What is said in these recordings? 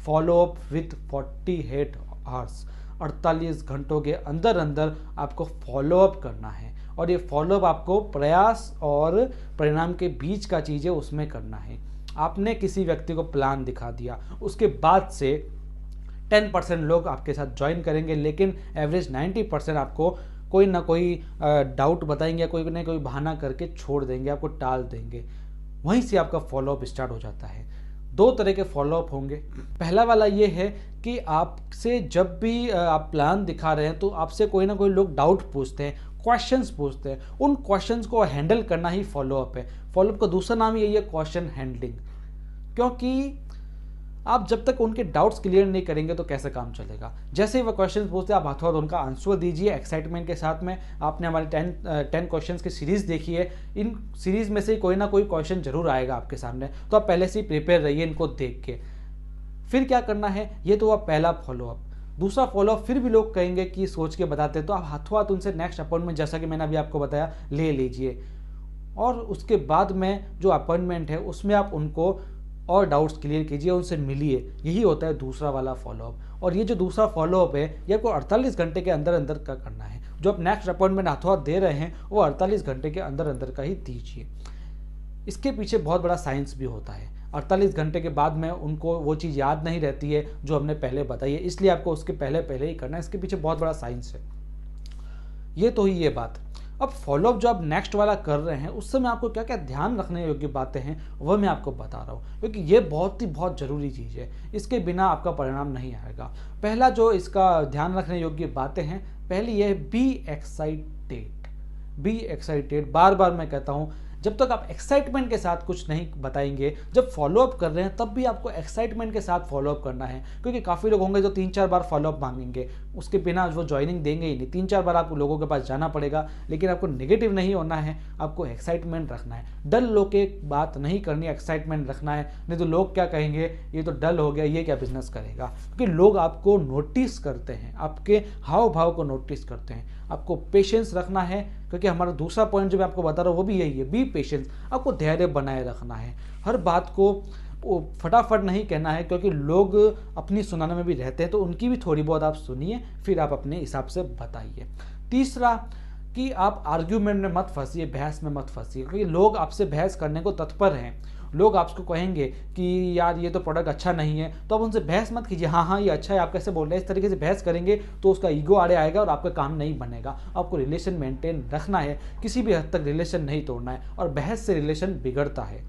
Follow up with 48 hours, 48 घंटों के अंदर अंदर आपको फॉलोअप करना है। और ये फॉलोअप आपको प्रयास और परिणाम के बीच का चीज़ है, उसमें करना है। आपने किसी व्यक्ति को प्लान दिखा दिया, उसके बाद से 10% लोग आपके साथ ज्वाइन करेंगे, लेकिन एवरेज 90% आपको कोई ना कोई डाउट बताएंगे, कोई ना कोई बहाना करके छोड़ देंगे, आपको टाल देंगे। वहीं से आपका फॉलोअप स्टार्ट हो जाता है। दो तरह के फॉलोअप होंगे। पहला वाला ये है कि आपसे जब भी आप प्लान दिखा रहे हैं तो आपसे कोई ना कोई लोग डाउट पूछते हैं, क्वेश्चंस पूछते हैं। उन क्वेश्चंस को हैंडल करना ही फॉलोअप है। फॉलोअप का दूसरा नाम यही है, क्वेश्चन हैंडलिंग। क्योंकि आप जब तक उनके डाउट्स क्लियर नहीं करेंगे तो कैसे काम चलेगा। जैसे ही वो क्वेश्चन पूछते हैं, आप हाथों हाथ उनका आंसर दीजिए एक्साइटमेंट के साथ में। आपने हमारे 10 क्वेश्चंस की सीरीज़ देखी है, इन सीरीज़ में से कोई ना कोई क्वेश्चन जरूर आएगा आपके सामने, तो आप पहले से ही प्रिपेयर रहिए इनको देख के। फिर क्या करना है, ये तो आप पहला फॉलोअप। दूसरा फॉलोअप फिर भी लोग कहेंगे कि सोच के बताते, तो आप हाथों हाथ उनसे नेक्स्ट अपॉइंटमेंट, जैसा कि मैंने अभी आपको बताया, ले लीजिए। और उसके बाद में जो अपॉइंटमेंट है उसमें आप उनको और डाउट्स क्लियर कीजिए, उनसे मिलिए। यही होता है दूसरा वाला फॉलोअप। और ये जो दूसरा फॉलोअप है ये आपको 48 घंटे के अंदर अंदर का करना है। जो आप नेक्स्ट अपॉइंटमेंट हाथों हाथ दे रहे हैं वो 48 घंटे के अंदर अंदर का ही दीजिए। इसके पीछे बहुत बड़ा साइंस भी होता है। 48 घंटे के बाद में उनको वो चीज़ याद नहीं रहती है जो हमने पहले बताई है, इसलिए आपको उसके पहले पहले ही करना है। इसके पीछे बहुत बड़ा साइंस है। ये तो ही ये बात। अब फॉलोअप जो आप नेक्स्ट वाला कर रहे हैं उस समय आपको क्या क्या ध्यान रखने योग्य बातें हैं वह मैं आपको बता रहा हूँ, क्योंकि ये बहुत ज़रूरी चीज़ है। इसके बिना आपका परिणाम नहीं आएगा। पहला जो इसका ध्यान रखने योग्य बातें हैं, पहली ये है बी एक्साइटेड। बी एक्साइटेड, बार बार मैं कहता हूँ, जब तक आप एक्साइटमेंट के साथ कुछ नहीं बताएंगे, जब फॉलोअप कर रहे हैं तब भी आपको एक्साइटमेंट के साथ फॉलोअप करना है। क्योंकि काफ़ी लोग होंगे जो 3-4 बार फॉलोअप मांगेंगे, उसके बिना वो ज्वाइनिंग देंगे ही नहीं। 3-4 बार आपको लोगों के पास जाना पड़ेगा, लेकिन आपको नेगेटिव नहीं होना है, आपको एक्साइटमेंट रखना है। डल लोग के बात नहीं करनी, एक्साइटमेंट रखना है। नहीं तो लोग क्या कहेंगे, ये तो डल हो गया, ये क्या बिजनेस करेगा। क्योंकि लोग आपको नोटिस करते हैं, आपके हाव भाव को नोटिस करते हैं। आपको पेशेंस रखना है, क्योंकि हमारा दूसरा पॉइंट जो मैं आपको बता रहा हूँ वो भी यही है, बी पेशेंस। आपको धैर्य बनाए रखना है। हर बात को फटाफट नहीं कहना है, क्योंकि लोग अपनी सुनाने में भी रहते हैं, तो उनकी भी थोड़ी बहुत आप सुनिए, फिर आप अपने हिसाब से बताइए। तीसरा कि आप आर्ग्यूमेंट में मत फंसिए, बहस में मत फंसिए, क्योंकि लोग आपसे बहस करने को तत्पर हैं। लोग आपको कहेंगे कि यार ये तो प्रोडक्ट अच्छा नहीं है, तो आप उनसे बहस मत कीजिए। हाँ ये अच्छा है, आप कैसे बोल रहे हैं, इस तरीके से बहस करेंगे तो उसका ईगो आड़े आएगा और आपका काम नहीं बनेगा। आपको रिलेशन मेंटेन रखना है, किसी भी हद तक रिलेशन नहीं तोड़ना है, और बहस से रिलेशन बिगड़ता है।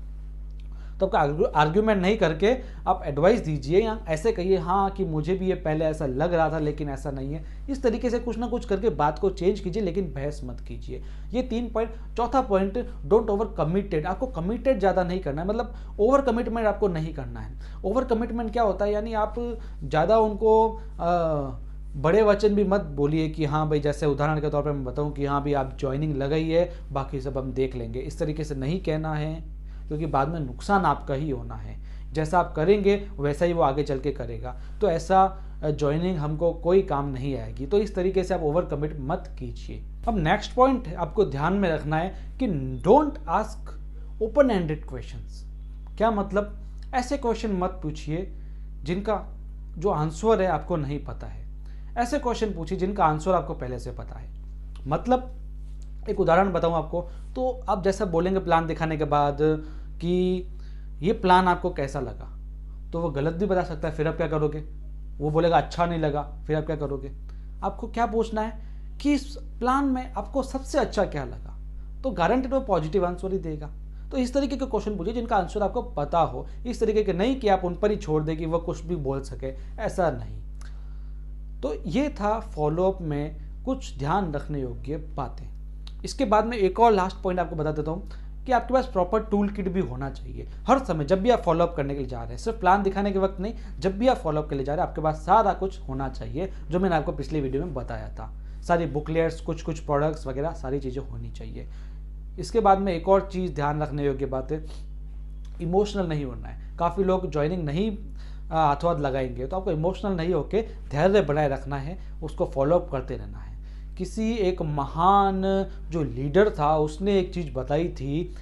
तो आपका आर्ग्यूमेंट नहीं करके आप एडवाइस दीजिए, या ऐसे कहिए हाँ कि मुझे भी ये पहले ऐसा लग रहा था लेकिन ऐसा नहीं है। इस तरीके से कुछ ना कुछ करके बात को चेंज कीजिए, लेकिन बहस मत कीजिए। ये 3 पॉइंट। चौथा पॉइंट, डोंट ओवर कमिटेड। आपको कमिटेड ज़्यादा नहीं करना है, मतलब ओवर कमिटमेंट आपको नहीं करना है। ओवर कमिटमेंट क्या होता है, यानी आप ज़्यादा उनको बड़े वचन भी मत बोलिए कि हाँ भाई, जैसे उदाहरण के तौर पर मैं बताऊँ कि हाँ भाई आप ज्वाइनिंग लगाई है, बाकी सब हम देख लेंगे। इस तरीके से नहीं कहना है, क्योंकि बाद में नुकसान आपका ही होना है। जैसा आप करेंगे वैसा ही वो आगे चल के करेगा। तो ऐसा ज्वाइनिंग हमको कोई काम नहीं आएगी। तो इस तरीके से आप ओवर कमिट मत कीजिए। अब नेक्स्ट पॉइंट आपको ध्यान में रखना है कि don't ask open ended questions. क्या मतलब, ऐसे क्वेश्चन मत पूछिए जिनका जो आंसर है आपको नहीं पता है। ऐसे क्वेश्चन पूछिए जिनका आंसर आपको पहले से पता है। मतलब एक उदाहरण बताऊं आपको, तो आप जैसा बोलेंगे प्लान दिखाने के बाद कि ये प्लान आपको कैसा लगा, तो वो गलत भी बता सकता है, फिर आप क्या करोगे। वो बोलेगा अच्छा नहीं लगा, फिर आप क्या करोगे। आपको क्या पूछना है कि इस प्लान में आपको सबसे अच्छा क्या लगा, तो गारंटेड वो पॉजिटिव आंसर ही देगा। तो इस तरीके के क्वेश्चन पूछिए जिनका आंसर आपको पता हो। इस तरीके के नहीं कि आप उन पर ही छोड़ दें कि वो कुछ भी बोल सके, ऐसा नहीं। तो ये था फॉलोअप में कुछ ध्यान रखने योग्य बातें। इसके बाद में एक और लास्ट पॉइंट आपको बता देता हूँ कि आपके पास प्रॉपर टूल किट भी होना चाहिए। हर समय जब भी आप फॉलोअप करने के लिए जा रहे हैं, सिर्फ प्लान दिखाने के वक्त नहीं, जब भी आप फॉलोअप के लिए जा रहे हैं, आपके पास सारा कुछ होना चाहिए, जो मैंने आपको पिछली वीडियो में बताया था। सारी बुकलेट्स, कुछ प्रोडक्ट्स वगैरह सारी चीज़ें होनी चाहिए। इसके बाद में एक और चीज़ ध्यान रखने योग्य बात है, इमोशनल नहीं होना है। काफ़ी लोग ज्वाइनिंग नहीं हाथों हाथ लगाएंगे, तो आपको इमोशनल नहीं होकर धैर्य बनाए रखना है, उसको फॉलोअप करते रहना है। किसी एक महान जो लीडर था उसने एक चीज़ बताई थी,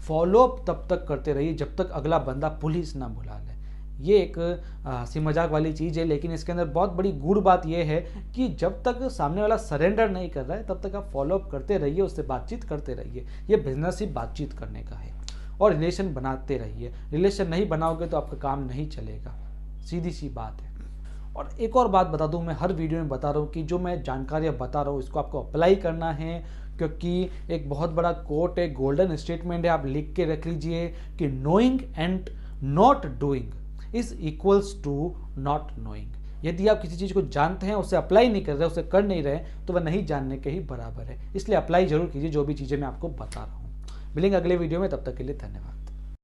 फॉलोअप तब तक करते रहिए जब तक अगला बंदा पुलिस ना बुला ले। ये एक हंसी मजाक वाली चीज़ है, लेकिन इसके अंदर बहुत बड़ी गूढ़ बात यह है कि जब तक सामने वाला सरेंडर नहीं कर रहा है तब तक आप फॉलोअप करते रहिए, उससे बातचीत करते रहिए। ये बिजनेस ही बातचीत करने का है, और रिलेशन बनाते रहिए। रिलेशन नहीं बनाओगे तो आपका काम नहीं चलेगा, सीधी सी बात है। और एक और बात बता दूं, मैं हर वीडियो में बता रहा हूँ कि जो मैं जानकारियाँ बता रहा हूँ इसको आपको अप्लाई करना है, क्योंकि एक बहुत बड़ा कोट है, गोल्डन स्टेटमेंट है, आप लिख के रख लीजिए कि knowing and not doing is equals to not knowing. यदि आप किसी चीज़ को जानते हैं, उसे अप्लाई नहीं कर रहे, उसे कर नहीं रहे, तो वह नहीं जानने के ही बराबर है। इसलिए अप्लाई जरूर कीजिए जो भी चीज़ें मैं आपको बता रहा हूँ। मिलेंगे अगले वीडियो में, तब तक के लिए धन्यवाद।